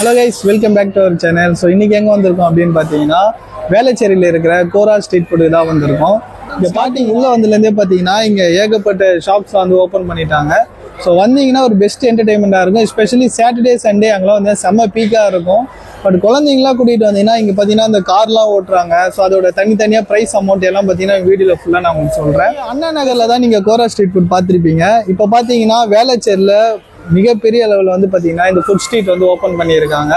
Hello guys, welcome back to our channel. So இன்னைக்கு எங்க வந்திருக்கோம் அப்படினு பாத்தீங்கன்னா வேளச்சேரியில இருக்கிற கோரா ஸ்ட்ரீட் ஃபுட் தான் வந்திருக்கோம். இங்க பாத்தீங்க உள்ள வந்ததுல இருந்தே பாத்தீங்கன்னா இங்க ஏகப்பட்ட ஷாப்ஸ் வந்து ஓபன் பண்ணிட்டாங்க. ஸோ வந்தீங்கன்னா ஒரு பெஸ்ட் என்டர்டைன்மெண்ட்டாக இருக்கும். எஸ்பெஷலி சாட்டர்டே சண்டே அங்கெல்லாம் வந்து செம்ம பீக்காக இருக்கும். பட் குழந்தைங்களாம் கூட்டிகிட்டு வந்தீங்கன்னா இங்கே பார்த்தீங்கன்னா இந்த கார்லாம் ஓட்டுறாங்க. ஸோ அதோட தனித்தனியாக ப்ரைஸ் அமௌண்ட் எல்லாம் பார்த்தீங்கன்னா வீடியோவில் ஃபுல்லாக நான் உங்களுக்கு சொல்கிறேன். அண்ணா நகரில் தான் நீங்கள் கோரா ஸ்ட்ரீட் ஃபுட் பார்த்துருப்பீங்க. இப்போ பார்த்தீங்கன்னா வேளச்சேரியில் மிகப்பெரிய லெவலில் வந்து பார்த்தீங்கன்னா இந்த ஃபுட் ஸ்ட்ரீட் வந்து ஓப்பன் பண்ணியிருக்காங்க.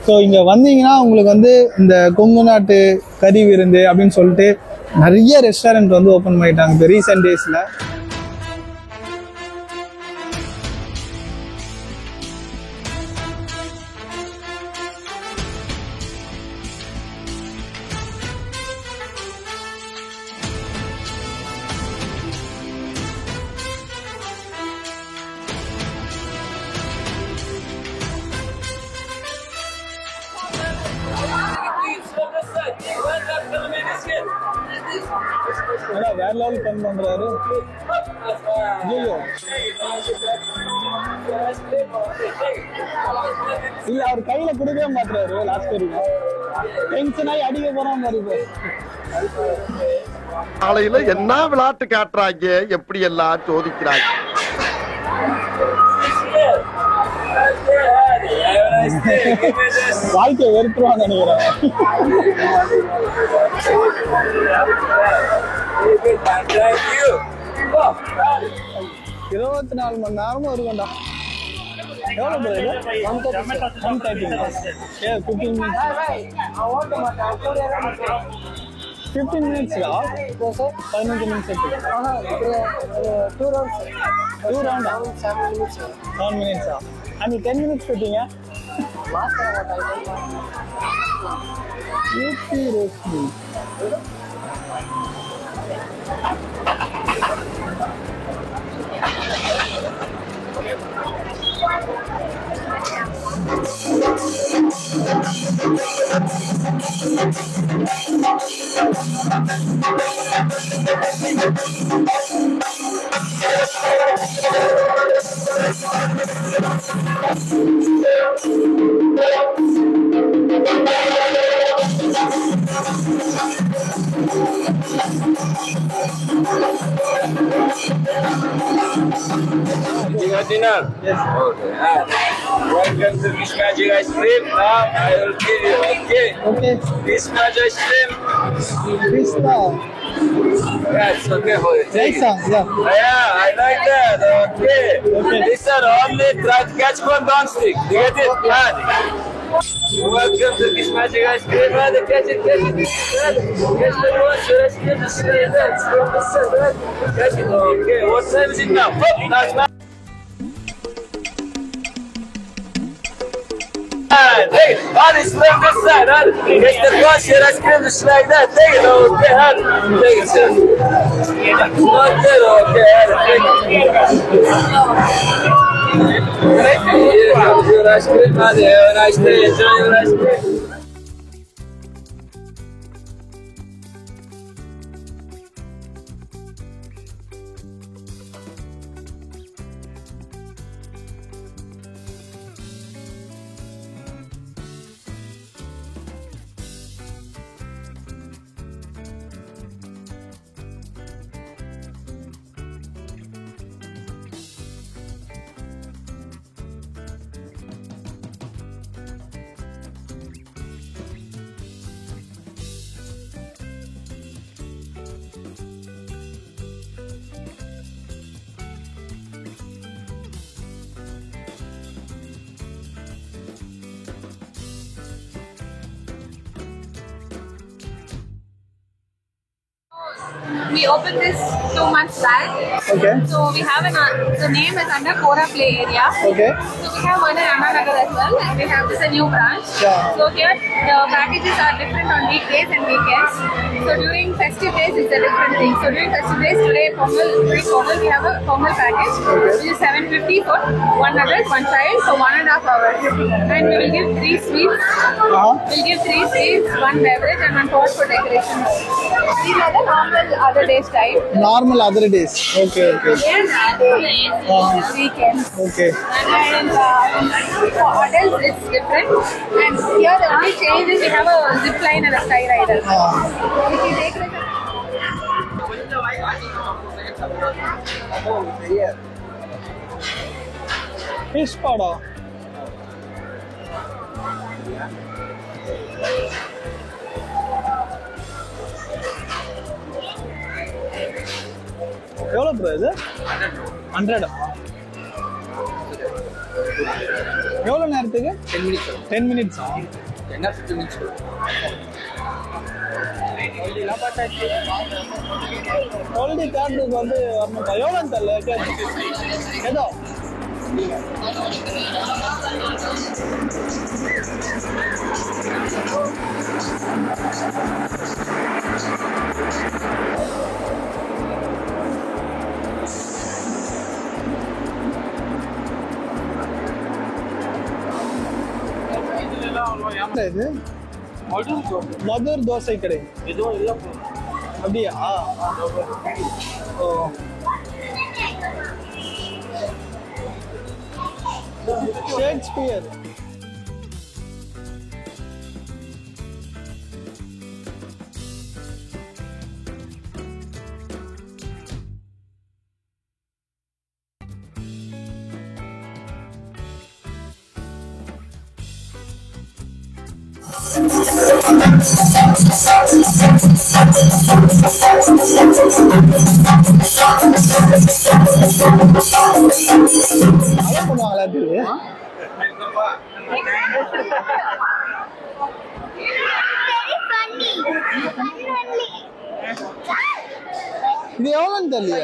ஸோ இங்கே வந்தீங்கன்னா உங்களுக்கு வந்து இந்த கொங்கு நாட்டு கறி விருந்து அப்படின்னு சொல்லிட்டு நிறைய ரெஸ்டாரண்ட் வந்து ஓப்பன் பண்ணிட்டாங்க இப்போ ரீசெண்ட் டேஸில். வேற லெவல் ஃபன் பண்றாரு. இல்ல அவர் கையில கொடுக்கவே மாட்டாரு. லாஸ்ட் வரைக்கும் டென்ஷன் ஆகி அடிக்க போறான் மாதிரி. காலையில என்ன விளையாட்டு காட்டுறாங்க, எப்படி எல்லாம் சோதிக்கிறாங்க. வாழ்க்கையை வெறுத்துருவான்னு நினைக்கிறேன். 24 மணி நேரமும் இருக்கும்டா. எவ்வளவு பேர்? 130. 15 minutes. 15 minutes இருக்கு. 2 rounds. 7 minutes. And 10 minutes கொடுத்தீங்க. ஊட்டி ரோஸ்மி. You got dinner? Yes. Okay. Welcome to Fish Magic Ice Cream. Now I will give you. Okay. Okay. Fish Magic Ice Cream. Krishna. Yeah, it's okay for you. Take Nice song. Yeah. Yeah, I like that. Okay. Okay. These are only try to catch one non-stick. You get it? Yeah. Welcome to Fish Magic Ice Cream. Catch it. Catch the monster ice cream. Catch it. Okay. What time is it now? Now. Take it. On this left side. Get the monster ice cream just like that. Take it. Okay. Take it, sir. Not good. Okay. Take it. Your ice cream, have a nice day. Enjoy your ice cream. We opened this 2 months back. Okay. So we have the name is under Kora Play Area. Okay. So we have one in Anna Nagar as well, and we have this a new branch. Yeah. So here the packages are different on weekdays and weekends. So during festive days it's a different thing. So during festive days during Pongal we have a Pongal package, which is 750 for 1 adult, 1 child, so 1.5 hours. And we will give 3 sweets. We'll give 3 sweets, 1 beverage, and 1 pot for decoration. These are the normal other other days type. Normal other days. Okay. Weekends. Okay. And for adults, it's different. And here the only change is we have a zip line and a sky rider. If you take this. Fish பாடா. எவ்வளோ bro இது? 100. எவ்வளோ நேரத்துக்கு? 10 minutes. 15 minutes. Already கேட்டுக்கு வந்து வரணும்ப்பா. எவ்வளோன்னு தெரியல கேட்டு ஏதோ இது மதுர் தோசை கடை அப்படியா? ஓ ஷேக்ஸ்பியர். பண்ணுவாங்களா இது எவ்வளோன்னு தெரியல.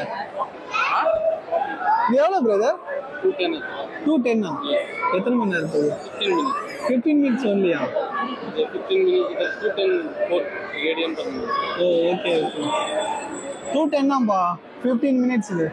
இது எவ்வளோ பிரதர்? 210. எத்தனை மணி நேரம் போகுது? 15 minutes ஒன்லியா? 15 minutes 210 ஓ ஓகே 210 தான்ப்பா. 15 minutes இது.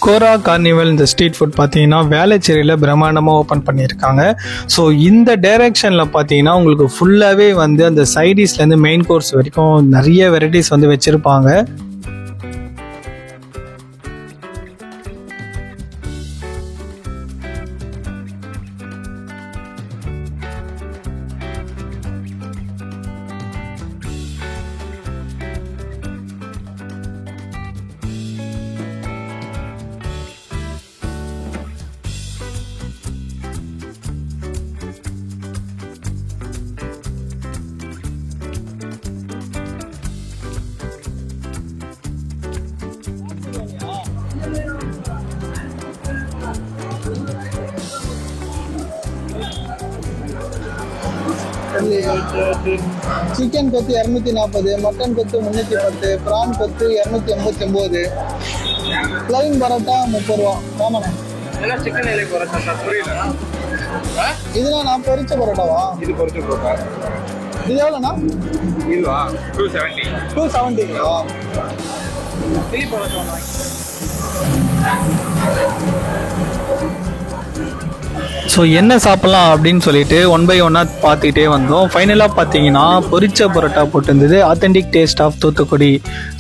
கோரா கார்னிவல் இந்த ஸ்ட்ரீட் ஃபுட் பார்த்தீங்கன்னா வேளச்சேரியில் பிரம்மாண்டமாக ஓப்பன் பண்ணியிருக்காங்க. ஸோ இந்த டைரெக்ஷனில் பார்த்தீங்கன்னா உங்களுக்கு ஃபுல்லாகவே வந்து அந்த சைடிஷ்லேருந்து மெயின் கோர்ஸ் வரைக்கும் நிறைய வெரைட்டிஸ் வந்து வச்சுருப்பாங்க. சிக்கன் கொத்து 240, மட்டன் கொத்து 310, ப்ரான் கொத்து 289, பிளைன் பரோட்டா 30 ரூபா. ஆமாண்ணா இதெல்லாம் நான் பொரிச்ச பரோட்டாவா? இது பொரிச்ச பரோட்டா. இது எவ்வளோண்ணா? இதுவா 270. 270ங்களா? சில்லி பரோட்டா. ஸோ என்ன சாப்பிட்லாம் அப்படின்னு சொல்லிட்டு 1 by 1 பார்த்துக்கிட்டே வந்தோம். ஃபைனலாக பார்த்தீங்கன்னா பொரிச்ச பரோட்டா போட்டிருந்தது, authentic taste of Thoothukudi.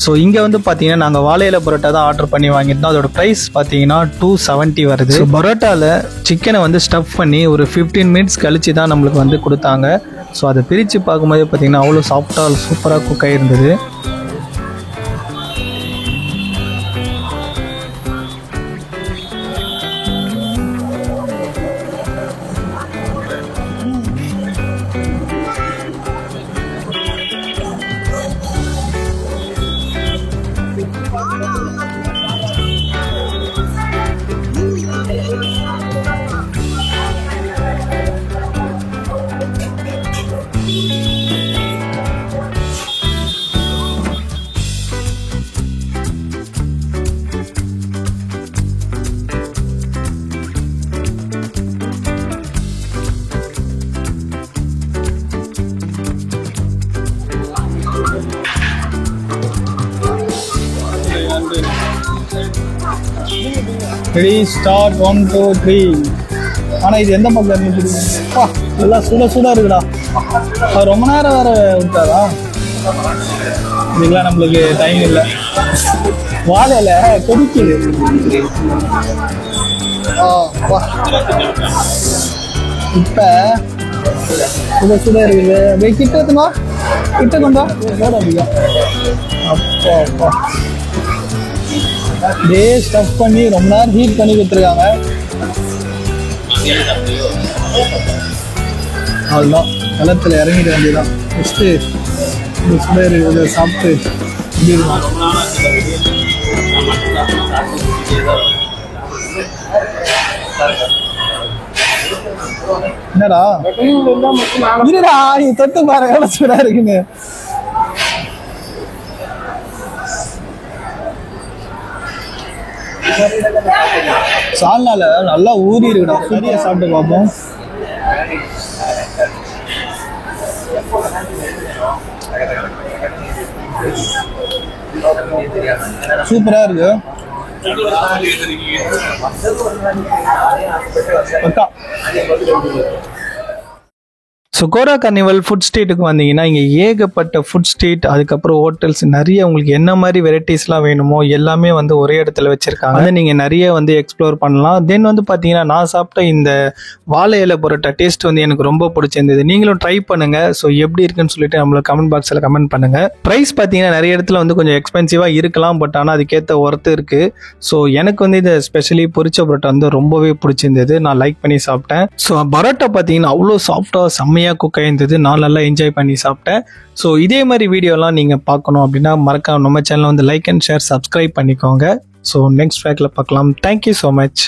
So இங்கே வந்து பார்த்தீங்கன்னா நாங்கள் வாழையில பரோட்டா தான் ஆர்டர் பண்ணி வாங்கியிருந்தோம். அதோட ப்ரைஸ் பார்த்தீங்கன்னா 270 வருது. ஸோ பரோட்டாவில் சிக்கனை வந்து ஸ்டஃப் பண்ணி ஒரு 15 minutes கழிச்சு தான் நம்மளுக்கு வந்து கொடுத்தாங்க. ஸோ அதை பிரித்து பார்க்கும்போது பார்த்தீங்கன்னா அவ்வளோ சாஃப்டாக சூப்பராக குக் ஆகிருந்தது. Ready start 1 2 3. ஆனால் இது எந்த பக்கம் இருந்துச்சுப்பா, எல்லாம் சுட இருக்குடா. அது ரொம்ப நேரம் வேற விட்டாரா? இதுக்கெல்லாம் நம்மளுக்கு டைம் இல்லை. வாழையில கொதிக்குது. இப்ப சுட இருக்குது. அப்படியே கிட்ட கொண்டா அப்பா அப்பா அப்படியே ஸ்டஃப் பண்ணி ரொம்ப நேரம் ஹீட் பண்ணி கொடுத்துருக்காங்க. அதுதான் களத்தில் இறங்கிட வேண்டியதான். ஃபஸ்ட்டு சுட இருக்குது சாப்பிட்டு இப்படி இருக்கும். என்னடா இருடா, நீ தொட்டு பாரு எவ்வளவு சூடா இருக்குன்னு. சால்னால நல்லா ஊறி இருக்குடா. சூரிய சாப்பிட்டு பார்ப்போம். சூப்பரா இருக்கு. ஸோ கோரா கார்னிவல் ஃபுட் ஸ்ட்ரீட்டுக்கு வந்தீங்கன்னா இங்கே ஏகப்பட்ட ஃபுட் ஸ்ட்ரீட், அதுக்கப்புறம் ஹோட்டல்ஸ் நிறைய உங்களுக்கு என்ன மாதிரி வெரைட்டிஸ்லாம் வேணுமோ எல்லாமே வந்து ஒரே இடத்துல வச்சுருக்காங்க. அதை நீங்கள் நிறைய வந்து எக்ஸ்ப்ளோர் பண்ணலாம். தென் வந்து பார்த்தீங்கன்னா நான் சாப்பிட்ட இந்த வாழை இலை பரோட்டா டேஸ்ட் வந்து எனக்கு ரொம்ப பிடிச்சிருந்தது. நீங்களும் ட்ரை பண்ணுங்கள். ஸோ எப்படி இருக்குன்னு சொல்லிட்டு நம்மளுக்கு கமெண்ட் பாக்ஸில் கமெண்ட் பண்ணுங்கள். ப்ரைஸ் பார்த்தீங்கன்னா நிறைய இடத்துல வந்து கொஞ்சம் எக்ஸ்பென்சிவாக இருக்கலாம், பட் ஆனால் அதுக்கேற்ற ஒர்த்து இருக்குது. ஸோ எனக்கு வந்து இந்த ஸ்பெஷலி பொரிச்ச பரோட்டா வந்து ரொம்பவே பிடிச்சிருந்தது. நான் லைக் பண்ணி சாப்பிட்டேன். ஸோ பரோட்டா பார்த்தீங்கன்னா அவ்வளோ சாஃப்டாக செம்மையாக குக் ஆயிருந்தது. நான் நல்லா என்ஜாய் பண்ணி சாப்பிட்டேன். ஸோ இதே மாதிரி வீடியோலாம் நீங்கள் பார்க்கணும் அப்படின்னா மறக்காம நம்ம சேனலை வந்து லைக் அண்ட் ஷேர் சப்ஸ்கிரைப் பண்ணிக்கோங்க. ஸோ நெக்ஸ்ட் வீக்ல பார்க்கலாம். Thank you so much.